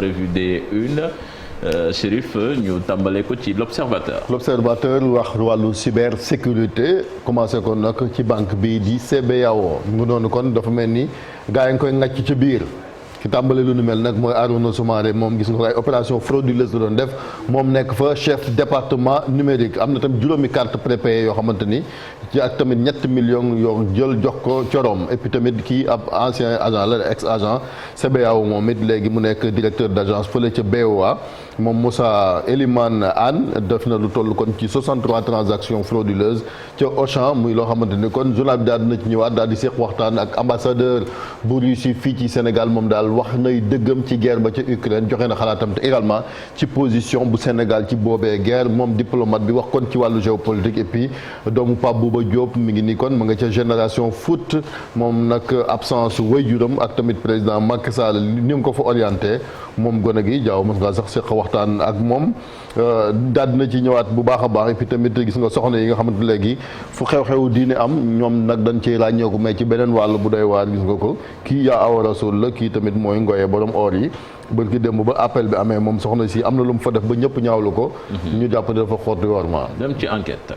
revue des unes Chérif ñu tàmbale ko ci l'observateur. L'observateur wax wàllu cybersécurité commencé ko nag ci banque bi di CBAO mu noonu kon dafa mel ni gaa yi ngi koy ŋàcc ci biir. ki tàmbale lu nu mel nag mooy Arouna Soumaré moom gis nga ko ay opération frauduleuse la doon def moom nekk fa chef département numérique am na tamit juróomi carte prépayée yoo xamante ni ci ak tamit 7 millions yoo jël jox ko corom et puis tamit kii ab ancien agent la ex agent CBAO moom it léegi mu nekk directeur d' agence fële ca BOA moom Moussa Elimane Anne def na lu toll kon ci 63 transactions frauduleuses ca Auchan muy loo xamante ni kon journal bi daal dina ci ñëwaat daal di seq waxtaan ak ambassadeur bu Russie fii ci Sénégal moom daal wax nay dëggam ci guerre ba ca Ukraine joxe na xalaatam te également ci position bu Sénégal ci boobee guerre moom diplomate bi wax kon ci wàllu géopolitique et puis doomu Pape Bouba Diop mi ngi nii kon mu nga ca génération foot moom nag absence waajuram ak tamit président Macky Sall ni nga ko fa orienté moom gone gi jaaw mos ngaa sax seq waxtaan ak moom daal dina ci ñëwaat bu baax a baax et puis tamit gis nga soxna yi nga xamante léegi fu xew-xew diine am ñoom nag dañ ciy ràññeeku mais ci beneen wàll bu doy waar gis nga ko kii yaa awa rasul la kii tamit mooy ngoye borom or yi bërki démb ba appel bi amee moom soxna si am na lu mu fa def ba ñëpp ñaawlu ko ñu jàpp ne dafa xotti worma dem ci enquête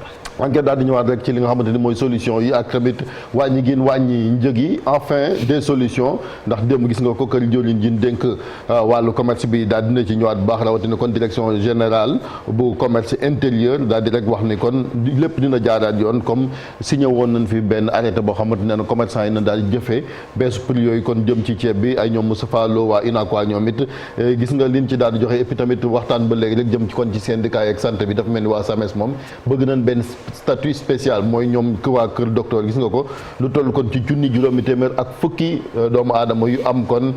daal di ñëwaat rek ci li nga xamante ni mooy solution yi ak tamit wàññi gin wàññi njëg yi enfin des solutions ndax démb gis nga ko kër jëwriñ ji dénk wàllu commerce bi daal dina ci ñëwaat bu baax rawatina kon direction générale bu commerce intérieur daal di rek wax ni kon lépp dina jaaraat yoon comme signé woon nañ fi benn arrêté boo xamante ne commerçant yi na daal di jëfee beesu prix yooyu kon jëm ci ceeb bi ay ñoom Moustapha Lo waa UNACOIS ñoom it gis nga liñ ci daal di joxe et puis tamit waxtaan ba léegi rek jëm ci kon ci syndicat yi ak santé bi dafa mel ni waa SAMES moom bëgg nañ benn statut spécial mooy ñoom waa kër docteur gis nga ko lu toll kon ci junni juróomi téeméer ak fukki doomu aadama yu am kon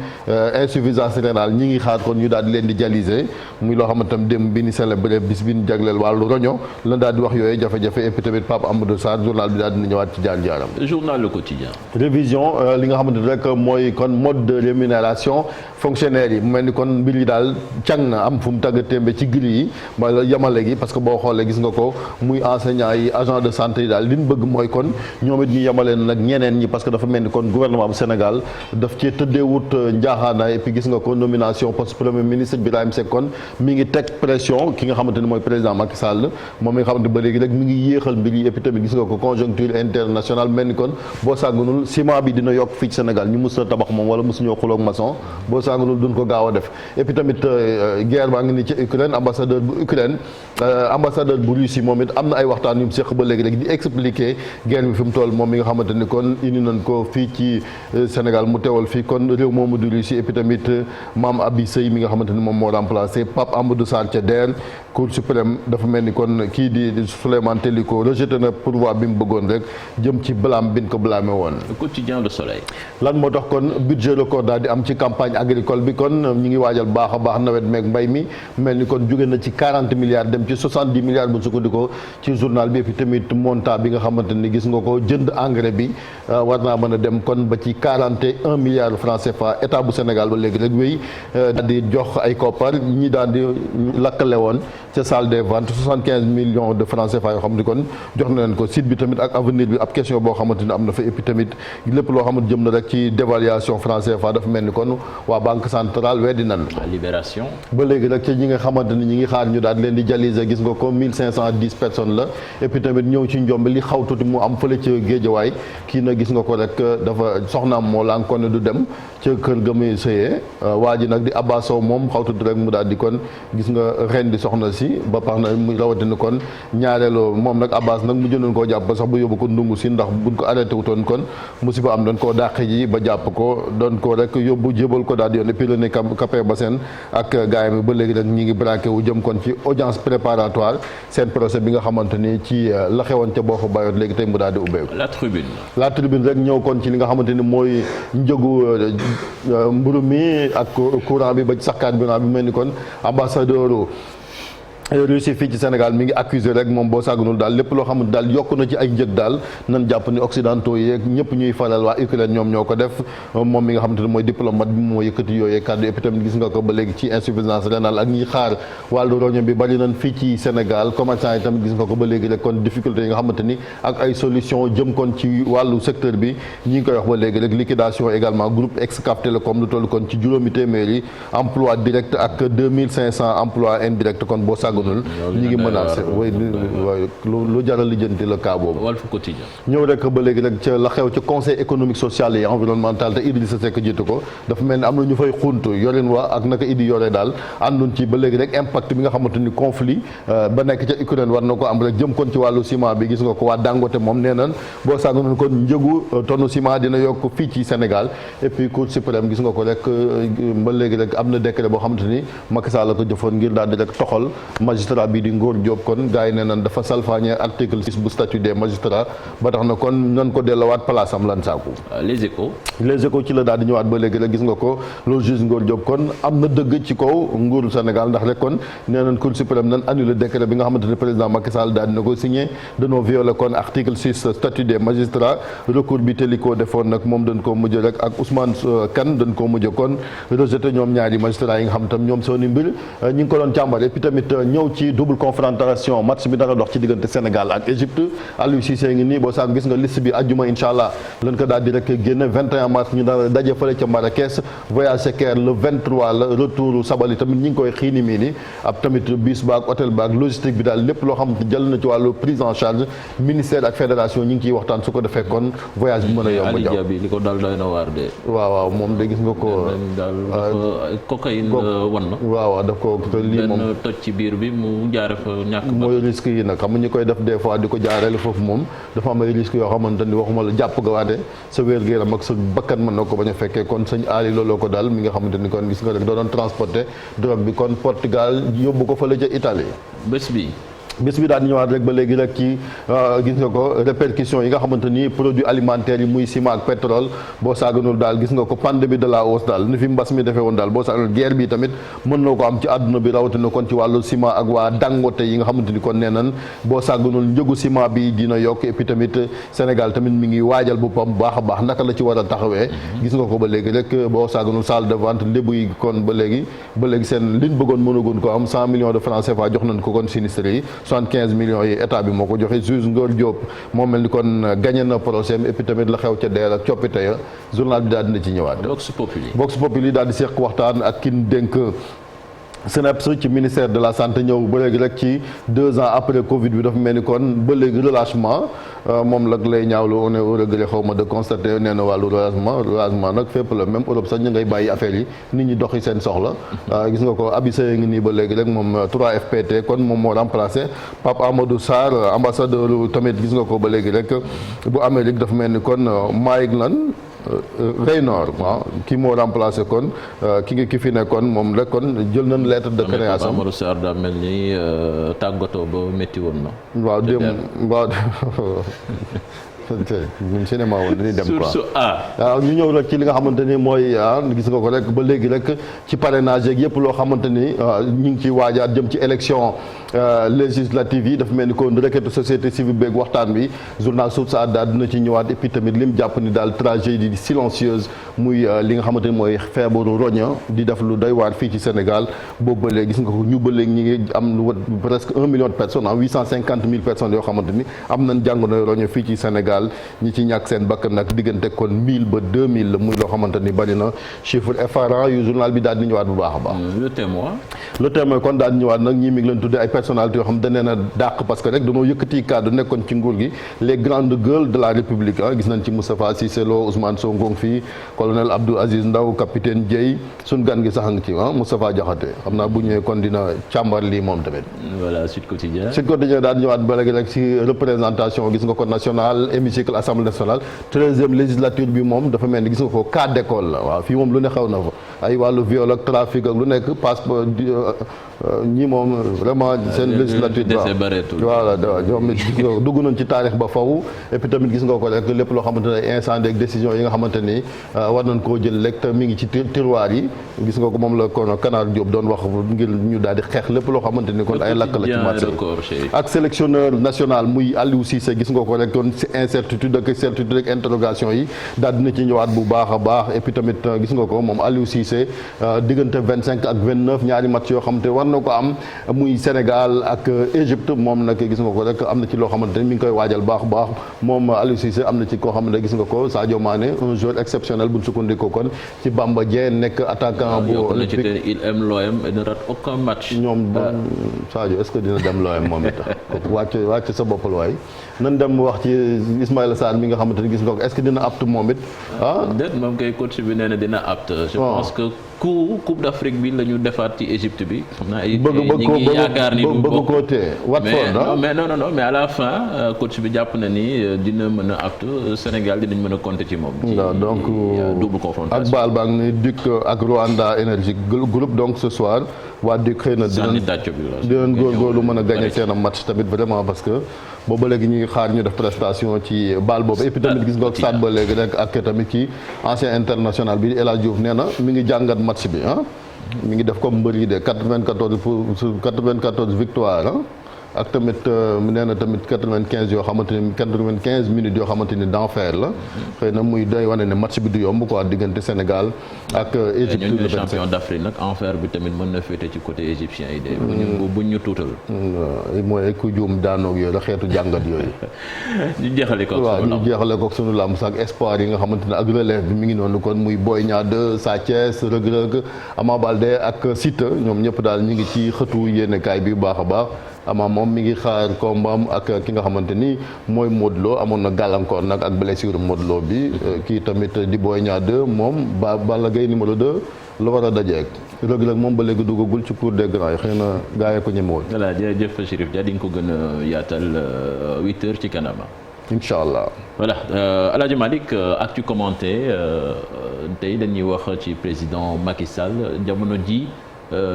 insuffisance rénale ñi ngi xaar kon ñu daal di leen di dialyser muy loo xamante tam démb bi ni célébré bis bi ñu jagleel wàllu roño la daal di wax yooyu jafe-jafe et puis tamit Pape Amadou Sarr journal bi daal dina ñëwaat ci jaar-jaaram. Journal Le Quotidien. révision li nga xamante rek mooy kon mode de rémunération fonctionnaire yi mu mel ni kon mbir yi daal càng na am fu mu tagga témbe ci gri yi wala yamale gi parce que boo xoolee gis nga ko muy enseignant yi agent de santé yi daal li ñu bëgg mooy kon ñoom it ñu yemaleen nag ñeneen ñi parce que dafa mel ni kon gouvernement bu Sénégal daf cee tëddeewut njaaxaanaay et puis gis nga ko nomination poste premier ministre Birahim Seck kon mi ngi teg pression ki nga xamante ni mooy président Macky Sall moom mi nga xamante ba léegi rek mi ngi yéexal mbir yi et puis tamit gis nga ko conjoncture internationale mel ni kon boo sàggunul ciment bi dina yokk fii ci Sénégal ñu mus a tabax moom wala mosu ñoo xuloog maçon boo sàggunul duñ ko gaaw a def et puis tamit guerre baa ngi ni ci Ukraine ambassadeur bu Ukraine ambassadeur bu Russie moom it am na ay waxtaan yu mu séq ba léegi rek di expliquer guerre bi fi mu toll moom mi nga xamante ni kon indi nañ ko fii ci Sénégal mu teewal fii kon réew moomu di Russie et puis tamit Mame Abi Seye mi nga xamante ni moom moo remplacé Pape Amadou Sarr ca DER Cour suprême dafa mel ni kon kii di Souleymane Teliko rejeté na pourvoi bi mu bëggoon rek jëm ci blâme bi ñu ko blâmé woon. Le Quotidien Le Soleil. lan moo tax kon budget record daal di am ci campagne agricole bi kon ñu ngi waajal baax a baax nawet meeg mbay mi mel ni kon jóge na ci 40 milliards dem ci 70 milliards bu sukkandikoo ci journal bi et puis tamit montant bi nga xamante ni gis nga ko jënd engrais bi war naa mën a dem kon ba ci 41 milliards francs CFA état bu Sénégal ba léegi rek wéy daal di jox ay koppar ñi daal di lakkale woon ca salle des ventes 75 millions de francs CFA yoo xam ni kon jox na leen ko site bi tamit ak avenir bi ab question boo xamante ni am na fa et puis tamit lépp loo xamante jëm na rek ci dévaluation franc CFA dafa mel ni kon waa banque centrale weddi nan Libération. ba léegi rek ci ñi nga xamante ni ñi ngi xaar ñu daal di leen di dialyser gis nga ko 1510 personnes la et puis tamit ñëw ci njombe li xaw tuuti mu am fële ca Géejawaay kii na gis nga ko rek dafa soxnaam moo laan kon ne du dem ca kër ga muy sëyee waa ji nag di Abba Sow moom xaw tuuti rek mu daal di kon gis nga ren di soxna si ba pax na mu rawatina kon ñaareelu moom nag Abbas nag mu jëndoon koo jàpp sax bu yóbbu ko ndungu si ndax buñ ko arrêté wutoon kon musiba am doon koo dàq ji ba jàpp ko doon ko rek yóbbu jébal ko daal di yoon et puis le ne Capé Bassène ak gaayam yi ba léegi rek ñi ngi braqué wu jëm kon ci audience préparatoire seen procès bi nga xamante ni ci la xewoon ca boo fa bayoot léegi tey mu daal di ubbeeku. La Tribune rek ñëw kon ci li nga xamante ni mooy njëgu mburu mi ak courant bi ba ci sax carburant bi mel ni kon ambassadeur Russie fii ci Sénégal mi ngi accusé rek moom boo sàggunul daal lépp loo xamante daal yokk na ci ay njëg daal nan jàpp ni occidentaux yeeg ñëpp ñuy faral waa Ukraine ñoom ñoo ko def moom mi nga xamante ne mooy diplomate bi moo yëkkati yooyee kàddu et puis tamit gis nga ko ba léegi ci insuffisance rénale ak ñiy xaar wàllu roño bi bari nañ fii ci Sénégal commerçant yi tamit gis nga ko ba léegi rek kon difficulté yi nga xamante ni ak ay solution jëm kon ci wàllu secteur bi ñi ngi koy wax ba léegi rek liquidation également groupe Excaf Télécom lu toll kon ci juróomi téeméeri emploi direct ak 2500 emploi indirect kon boo sàgg ñi ngi menacé way lu jaral lijjanti la cas boobu Walf Quotidien ñëw rek ba léegi rek ca la xew ci conseil économique social et environnemental te Idrissa Seck jiitu ko dafa mel ni am na ñu fay xuntu yorin wa ak naka Idi yore daal ànduñ ci ba léegi rek impact bi nga xamante ni conflit ba nekk ca Ukraine war na ko am rek jëm kon ci wàllu ciment bi gis nga ko waa Dangote moom nee nan boo sàggonoon kon njëgu tonne ciment dina yokk fii ci Sénégal et puis Cour suprême gis nga ko rek ba léegi rek am na décret boo xamante ni Macky Sall la ko jëfoon ngir daal di rek toxal magistrat bi di Ngor Diop kon gars yi ne nan dafa salfaañe article 6 bu statut des magistrats ba tax na kon nan ko delluwaat place am lan saaku les échos ci la daal di ñëwaat ba léegi rek gis nga ko le juge Ngor Diop kon am na dëgg ci kaw nguuru Sénégal ndax rek kon nee nañ Cour suprême nan annulé décret bi nga xamante ne président Macky Sall daal dina ko signé dañoo violé kon article 6 statut des magistrats recours bi Téliko defoon nag moom dañ koo mujj rek ak Ousmane Kane dañ koo mujj kon rejeté ñoom ñaari magistrats yi nga xam tam ñoom seeni mbir ñi ngi ko doon càmbar et puis tamit ñëw ci double confrontation match bi dara dox ci diggante Sénégal ak Égypte Aliou Cissé ngi nii boo sax gis nga liste bi àjjuma incha allah lañ ko daal di rek génne 21 mars ñu dara daje fële ca Marrakech voyage Caire le 23 la retour Sabali tamit ñi ngi koy xiini mii ni ab tamit bus baak hôtel baak logistique bi daal lépp loo xam jël na ci wàllu prise en charge ministère ak fédération ñi ngi ciy waxtaan su ko defee kon voyage bi mën a yomb jàpp bi li ko dal doy na waar de waaw moom de gis nga ko cocaïne wan na waaw daf ko lii moom toj ci biir bi mu jaare fa ñàkk mooy risque yi nag xam nga ñi koy def des fois di ko jaareel foofu moom dafa am ay risques yoo xamante ni waxuma la jàpp nga waate sa wér-gu-yaram ak sa bakkan mën na ko bañ a fekkee kon sëñ aali looloo ko daal mi nga xamante ni kon gis nga rek doo doon transporter drogue bi kon Portugal yóbbu ko fële ca Italie bis bi daal di ñëwaat rek ba léegi rek ci gis nga ko répercussions yi nga xamante ni produits alimentaires yi muy ciment ak pétrole boo saaganul daal gis nga ko pandémie de la hausse daal ni fi mbas mi defee woon daal boo saaganul guerre bi tamit mën na ko am ci àdduna bi rawatina kon ci wàllu ciment ak waa Dangote yi nga xamante ni kon nee nan boo saaganul njëgu ciment bi dina yokk et puis tamit Sénégal tamit mi ngi waajal boppam bu baax a baax naka la ci war a taxawee gis nga ko ba léegi rek boo saaganul salle de vente lébu yi kon ba léegi seen liñ bëggoon mënagoon ko am 100 millions de francs CFA jox nañ ko kon sinistre yi 75 millions yi état bi moo ko joxe juge Ngor Diop moo mel ni kon gagné na procès et puis tamit la xew ca deer ak coppite ya journal bi daal dina ci ñëwaat. Vox Populi daal di seq waxtaan ak kin dénk SNEIPS ci ministère de la santé ñëw ba léegi rek ci 2 ans après Covid bi dafa mel ni kon ba léegi relâchement moom lag lay ñaawlu on est au regret xaw ma de constater nee na wàllu relâchement nag fépp la même Europe sax ñu ngay bàyyi affaire yi nit ñi doxi seen soxla gis nga ko Abi Seye ngi nii ba léegi rek moom 3FPT kon moom moo remplacé Pape Amadou Sarr ambassadeur tamit gis nga ko ba léegi rek bu Amérique dafa mel ni kon Mike lan Raynor waaw kii moo remplacé kon ki fi nekkoon moom rek kon jël nañ lettre de création. Amadou Sarr daa mel ni tàggatoo ba métti woon na. waaw démb waaw. ñun cinéma woon dañuy dem quoi waaw ñu ñëw rek ci li nga xamante ni mooy gis nga ko rek ba léegi rek ci parrainage yeeg yëpp loo xamante ni ñu ngi ciy waajaat jëm ci élection législative yi dafa mel ni kon requête société civile beeg waxtaan bi journal Source A daal dina ci ñëwaat et puis tamit lim jàpp ni daal tragédie silencieuse muy li nga xamante ni mooy feebaru roña di def lu doy waar fii ci Sénégal boobu ba léegi gis nga ko ñu ba léegi ñi ngi am lu presque 1 million de personnes 850 000 personnes yoo xamante ni am nañ jàngoro roña fii ci Sénégal ñi ci ñàkk seen bakkan nag diggante kon 1000 ba 2000 la muy loo xamante ni bari na chiffre effarant yu journal bi daal di ñëwaat bu baax a baax. le témoin kon daal di ñëwaat nag ñii mi ngi leen tuddee ay personnalités yoo xam dañ leen a dàq parce que rek dañoo yëkkati kàddu nekkoon ci nguur gi les grandes gueules de la République gis nañ ci Moustapha Cissé Lo Ousmane Sonko fii colonel Abdou Aziz Ndaw capitaine Dieye suñ gan gi sax nga ci Moustapha Diakhaté xam naa bu ñëwee kon dina càmbar lii moom tamit. voilà Sud Quotidien daal di ñëwaat ba léegi rek ci représentation gis nga ko national hémicycle assemblée nationale 13e législature bi moom dafa mel ni gis nga ko cas d'école la waaw fii moom lu ne xew na fa ay wàllu viol ak trafic ak lu nekk passeport ñi moom vraiment seen législature voilà ñoom it gis nga dugg nañ ci taarix ba faw et puis tamit gis nga ko rek lépp loo xamante ne incendie ak décision yi nga xamante ni war nañ koo jël rek te mi ngi ci tiroir yi gis nga ko moom la kon Canard Diop doon wax ngir ñu daal di xeex lépp loo xamante ni kon ay lakk la ci marché ak sélectionneur national muy Aliou Cissé gis nga ko rek kon incertitude ak certitude ak interrogation yi daal dina ci ñëwaat bu baax a baax et puis tamit gis nga ko moom Aliou Cissé diggante 25 ak 29 ñaari match yoo xamante war na ko am muy Sénégal ak Égypte moom nag gis nga ko rek am na ci loo xamante ni mi ngi koy waajal baax baax moom Aliou Cissé am na ci koo xamante ne gis nga ko Sadio Mané un joueur exceptionnel bu ñu sukkandikoo kon ci Bamba Dieng nekk attaquant bu Olympique il aime l'OM et ne rate aucun match. ñoom Sadio est-ce que dina dem l'OM moom it wàcc sa bopp waay nan dem wax ci Ismaïla Sarr mi nga xamante ni gis nga ko est-ce que dina apte moom it déet moom kay coach bi nee na dina apte. je pense que coupe d'Afrique bi la ñu defaat ci Égypte bi. xam naa ay ñi ngi yaakaar ni bëgg koo tee Watford mais non mais à la fin coach bi jàpp na ni dina mën a apte Sénégal dinañ mën a compter ci moom. donc double confrontation ak baal baa ngi ni Duc ak Rwanda Énergie groupe donc ce soir waa Duc xëy na dinañ góorgóorlu mën a gagner seen match tamit vraiment parce que booba léegi ñu ngi xaar ñu def prestation ci baal boobu et puis tamit gis nga stade ba léegi rek ak tamit ci ancien international bi El Hadj Diouf nee na mi ngi jàngat match bi mi ngi def comme mbër yi de 94 victoire ak tamit nee na tamit 95 yoo xamante ni 95 minutes yoo xamante ni d'enfer la xëy na muy day wane ne match bi du yomb quoi diggante Sénégal ak Égypte le champion d'Afrique nag enfer bi tamit mën na féete ci côté égyptien yi de buñ ñu tuutal mooy ku juum daanoog yooyu la xeetu jàngat yooyu ñu jeexale ko waaw ñu jeexale ko sunu lamb sax espoir yi nga xamante ne ak relève bi mi ngi noonu kon muy Boy Niang 2 Sa Thiès Reug Reug Ama Baldé ak Siteu ñoom ñëpp daal ñu ngi ci xëtu yéenekaay bi bu baax a baax Ama moom mi ngi xaar combat ak ki nga xamante ni mooy Modou Lo amoon na gàllankoor nag ak blessure Modou Lo bi kii tamit di Boy Niang 2 moom Balla Gaye numéro 2 la war a dajeek Reug Reug moom ba léegi duggagul ci cour des grands yi xëy na gaa yi ko ñemewul. voilà jërëjëf Chérif Dia di nga ko gën a yaatal 8h ci kanam. incha allah. voilà El Hadj Malick actu commenté tey dañuy wax ci président Macky Sall jamono ji.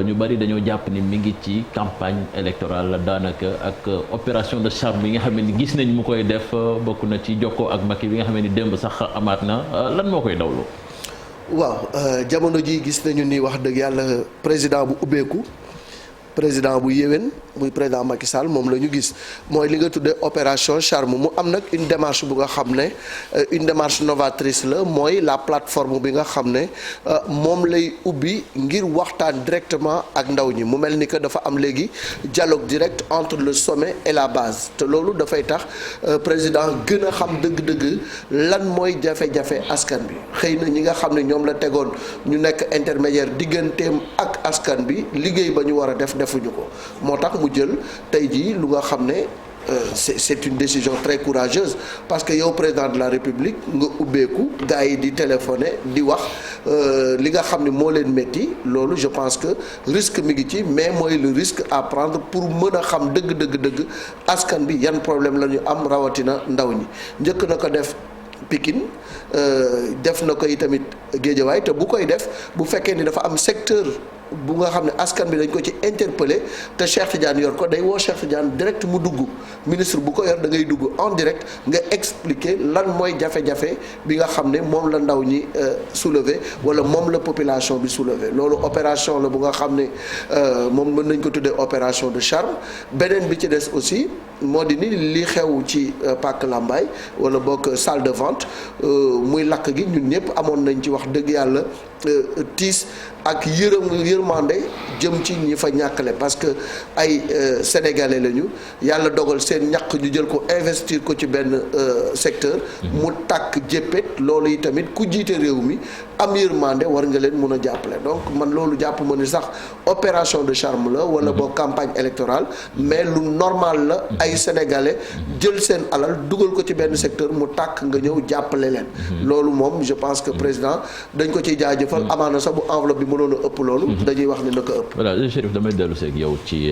ñu bari dañoo jàpp ni mi ngi ci campagne électorale daanaka ak opération de charme yi nga xam ne gis nañ mu koy def bokk na ci jokkoo ak Macky bi nga xam ne démb sax amaat na lan moo koy dawlu. waaw jamono ji gis nañu ni wax dëgg yàlla président bu ubbeeku président bu yéwén muy président Macky Sall moom la ñu gis mooy li nga tuddee opération charme mu am nag une démarche bu nga xam ne une démarche novatrice la mooy la plateforme bi nga xam ne moom lay ubbi ngir waxtaan directement ak ndaw ñi mu mel ni que dafa am léegi dialogue direct entre le sommet et la base te loolu dafay tax président gën a xam dëgg-dëgg lan mooy jafe-jafe askan bi xëy na ñi nga xam ne ñoom la tegoon ñu nekk intermédiaire digganteem ak askan bi liggéey ba ñu war a def defuñu ko moo tax mu jël tey jii lu nga xam ne c'est une décision très courageuse parce que yow président de la République nga ubbeeku gars yi di téléphoner di wax li nga xam ne moo leen métti loolu je pense que risque mi ngi ci mais mooy le risque à prendre pour mën a xam dëgg askan bi yan problème la ñu am rawatina ndaw ñi njëkk na ko def Pikine def na ko itamit Guédiawaye te bu koy def bu fekkee ni dafa am secteur bu nga xam ne askan bi dañ ko ci interpellé te Cheikh Tidiane yor ko day woo Cheikh Tidiane direct mu dugg ministre bu ko yor da ngay dugg en direct nga expliquer lan mooy jafe-jafe bi nga xam ne moom la ndaw ñi soulever wala moom la population bi soulever loolu opération la bu nga xam ne moom mën nañ ko tuddee opération de charme beneen bi ci des aussi moo di ni li xew ci Pàcc Lambaye wala boog salle de vente muy lakk gi ñun ñëpp amoon nañ ci wax dëgg yàlla tiis ak yërmande jëm ci ñi fa ñàkkale parce que ay sénégalais lañu yàlla dogal seen ñàkk ñu jël ko investir ko ci benn secteur mu tàkk jéppét loolu yi tamit ku jiite réew mi am yërmande war nga leen mun a jàppale donc man loolu jàpp ma ni sax opération de charme la wala boo campagne électorale mais lu normal la ay sénégalais jël seen alal dugal ko ci benn secteur mu tàkk nga ñëw jàppale leen loolu moom je pense que président dañ ko ciy jaajëfal amaana sax bu enveloppe bi mënoon a ëpp loolu dañuy wax ni na ko ëpp voilà Chérif damay dellu seeg yow ci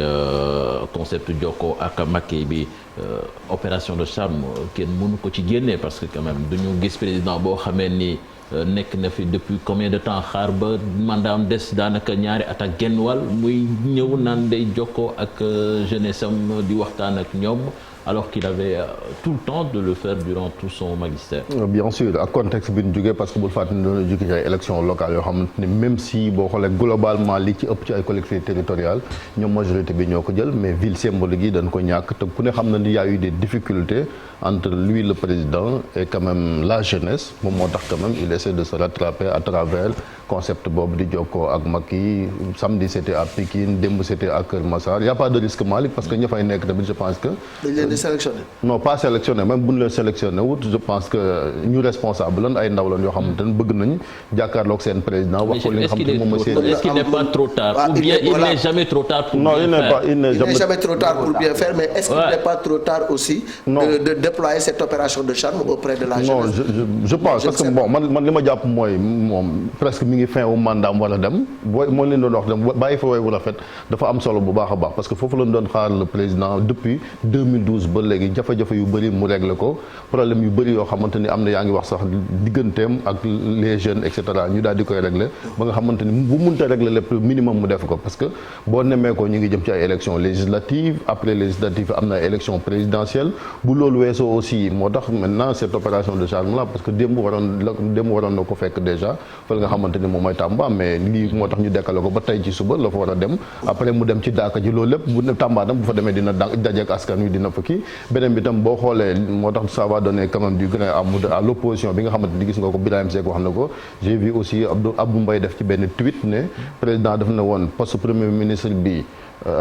concept jokkoo ak Macky bi opération de charme kenn mënu ko ci génnee parce que quand même duñu gis président boo xamee ni nekk na fi depuis combien de temps xaar ba mandaam des daanaka ñaari at ak genn wàll muy ñëw naan day jokkoo ak jeunesse am di waxtaan ak ñoom alors qu'il avait tout le temps de le faire durant tout son magistère. Bien sûr ak contexte bi ñu jógee parce que bul fàtte ne doon jóge ci ay élections locales yoo xamante ni même si boo xoolee globalement li ci ëpp ci ay collectivités territoriales ñoom majorité bi ñoo ko jël mais ville symbolique yi dañ ko ñàkk te ku ne xam na ni y a eu des difficultés entre lui le président et quand même la jeunesse moom moo tax quand même il essaie de se rattraper à travers concept boobu di jokkoo ak Macky samedi c'était à Pikine démb c'était à Keur Massar y a pas de risque Malick parce que ña fay nekk tamit je pense que. di sélectionné. non pas sélectionné même bu ñu leen sélectionné wut je pense que ñu responsable lan ay ndaw lan yoo xamante ne bëgg nañu jàkkaarloog seen président wax ko li nga xamante ne moom mooy seen. est-ce qu'il n'est pas trop tard ou bien il n'est jamais trop tard pour bien faire. il n'est jamais trop tard pour bien faire mais est-ce qu'il n'est pas trop tard aussi. de déployer cette opération de charme auprès de la jeunesse. non je pense parce que bon man li ma jàpp mooy moom presque mi ngi fin wu mandat wala dem moo leen doon wax dem bàyyi fa way wu rafet dafa am solo bu baax a baax parce que foofu lañ doon xaar le président depuis 2012 ba léegi jafe-jafe yu bëri mu réglé ko problème yu bëri yoo xamante ni am na yaa ngi wax sax digganteem ak les jeunes et cetera ñu daal di koy réglé ba nga xamante ni bu mënta réglé lépp minimum mu def ko parce que boo nemmee ko ñu ngi jëm ci ay élections législatives après législatives am na ay élections présidentielles bu loolu weesoo aussi moo tax maintenant cette opération de charme là parce que démb waroon na ko fekk déjà fa nga xamante ni moom mooy Tamba mais lii moo tax ñu dekkale ko ba tey ci suba la fa war a dem après mu dem ci Daaka ji loolu lépp bu Tamba tam bu fa demee dina dajeek askan wi dina fa kii beneen bi tam boo xoolee moo tax ça va donner quand même du grain à l'opposition bi nga xamante ni gis nga ko Birahim Seck wax na ko j'ai vu aussi Abdou Mbaye def ci benn tweet ne président def na woon poste premier ministre bi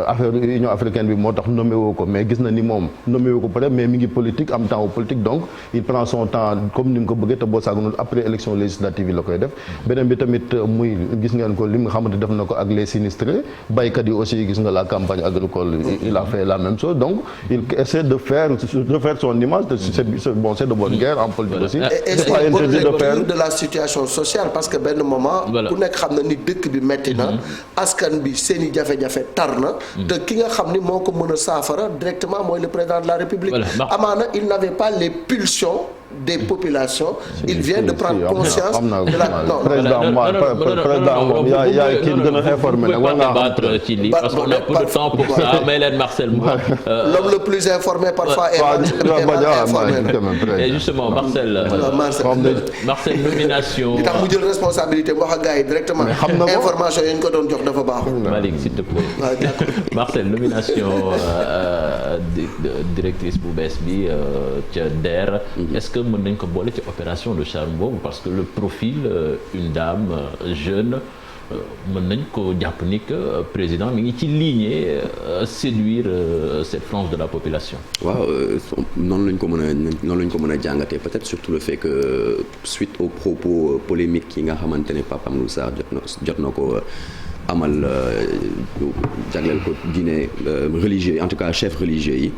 affaire Union africaine bi moo tax nommé woo ko mais gis na ni moom nommé woo ko peut-être mais mi ngi politique am temps politique donc il prend son temps comme ni mu ko bëggee te boo saagoon après élection législative yi la koy def beneen bi tamit muy gis ngeen ko li nga xamante def na ko ak les sinistrés baykat yi aussi gis nga la campagne agricole il a fait la même chose donc il essaie de refaire son image c'est de bonne guerre en politique aussi. et c'est une bonne lecture de la situation sociale parce que benn moment ku nekk xam na ni dëkk bi metti na askan bi seeni jafe-jafe tar na te ki nga xam ni moo ko mën a saafara directement mooy le président de la République. amaana il n'avait pas les pulsions des populations. il vient de prendre conscience de la non président moom yaa kii gën a informé nag war ngaa débattre ci lii parce qu'on a peu de temps pour ça mais leen Marcel l'homme le plus informé parfois est mal informé et justement Marcel nomination li tax mu jël responsabilité wax ak gars yi directement information yi ñu ko doon jox dafa baaxul. Malick s'il te plaît Marcel nomination directrice bu bees bi ca DER est-ce que mën nañ ko boole ci opération de charme boobu parce que le profil une dame jeune mën nañ ko jàpp ni que président mi ngi ci lignée séduire cette frange de la population. waaw noonu lañ ko mën a jàngatee peut-être surtout le fait que suite aux propos polémiques yi nga xamante ne Pape Amadou Sarr jot na ko amal jagleel ko diine religieux en tout cas chef religieux yi.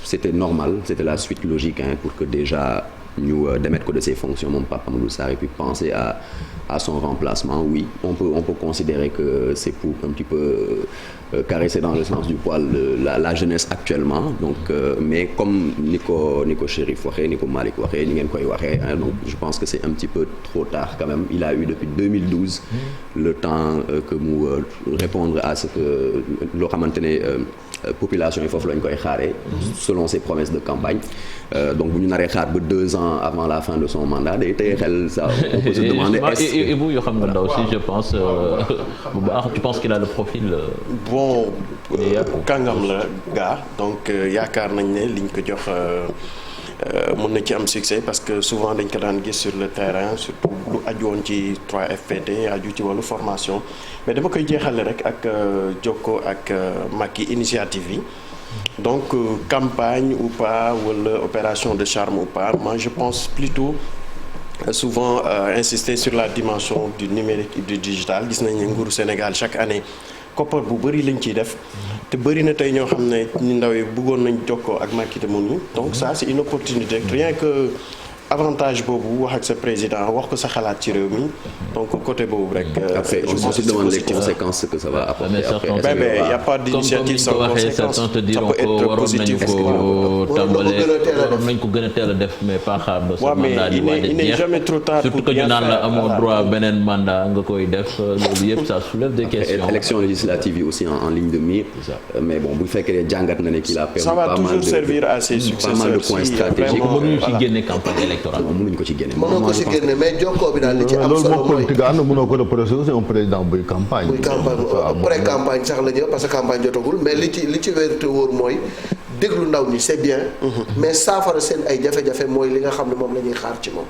C'était normal, c'était la suite logique pour que déjà ñu démettre ko de ses fonctions moom Pape Amadou Sarr et puis penser à son remplacement. Oui, on peut considérer que c'est pour un petit peu caresser dans le sens du poil la jeunesse actuellement. Donc mais comme ni ko Chérif waxee ni ko Malick waxee ni ngeen koy waxee donc je pense que c'est un petit peu trop tard quand même. Il a eu depuis 2012 le temps que mu répondre à ce que loo xamante ne population yi foofu lañ koy xaaree selon ses promesses de campagne donc bu ñu naree xaar ba 2 ans avant la fin de son mandat day tey xel ça on peut se demander et vous yoo xam nga ndaw si je pense bu baax tu penses qu'il a le profil bon kàngam la gaa donc yaakaar nañ ne liñ ko jox mën na ci am succès parce que souvent dañ ko daan gis sur le terrain surtout lu aju woon ci 3FPT aju ci wàllu formation mais dama koy jeexale rek ak jokkoo ak Macky initiative yi donc campagne ou pas wala opération de charme ou pas moi je pense plutôt souvent insister sur la dimension du numérique et du digital gis nañ ne nguuru Sénégal chaque année koppar bu bëri lañ ciy def te bëri na tey ñoo xam ne ñu ndaw yi bëggoon nañ jokkoo ak Macky te mënuñu donc ça c'est une opportunité rien que avantage boobu wax ak sa président wax ko sa xalaat ci réew mi donc côté boobu rek. après on se demande les conséquences que ça va apporter après. Il y a pas d'initiative sans conséquence. certains te diront que waroon nañu ko tàmbalee waroon nañu ko gën a teel a def mais pas xaar ba sa mandat di waaj a jeex. il n'est jamais trop tard surtout que ñu naan la amoo droit beneen mandat nga koy def loolu yëpp ça soulève des questions. élection législative yi aussi en ligne de mire. mais bon bu fekkee jàngat na ne qu'il a perdu ça va toujours servir à ses successeurs. pas mal de points stratégiques. mënuñu ci génne campagne électorale. mënuñu ko ci génne. mënoo ko ci génne mais jokkoo bi daal li ci am solo mooy loolu moom politique ànd mënoo ko reprocher c'est un président buy campagne. buy campagne pré campagne sax la ñu parce que campagne jotagul mais li ci wér te wóor mooy déglu ndaw ñi c'est bien. mais saafara seen ay jafe-jafe mooy li nga xam ne moom la ñuy xaar ci moom.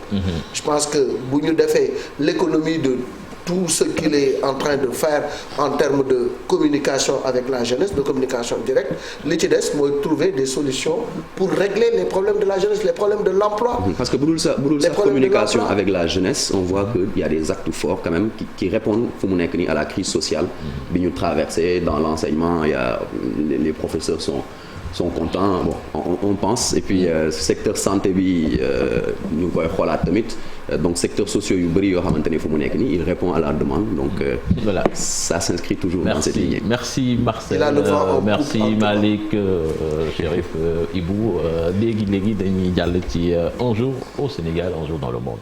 je pense que bu ñu defee l'économie de tout ce qu'il est en train de faire en termes de communication avec la jeunesse, de communication directe li ci des mooy trouver des solutions pour régler les problèmes de la jeunesse, les problèmes de l'emploi. Parce que bu dul sa communication avec la jeunesse on voit que il y a des actes forts quand même qui répondent fu mu nekk nii à la crise sociale bi ñu traversé dans l'enseignement. Il y a les professeurs sont contents bon on pense et puis secteur santé bi ñu ngi koy xoolaat tamit donc secteurs sociaux yu bëri yoo xamante ne fu mu nekk nii il répond à la demande donc voilà ça s'inscrit toujours dans cette lignée. Merci Marcel merci Malick Chérif Ibou léegi dañuy jàll ci un jour au Sénégal un jour dans le monde.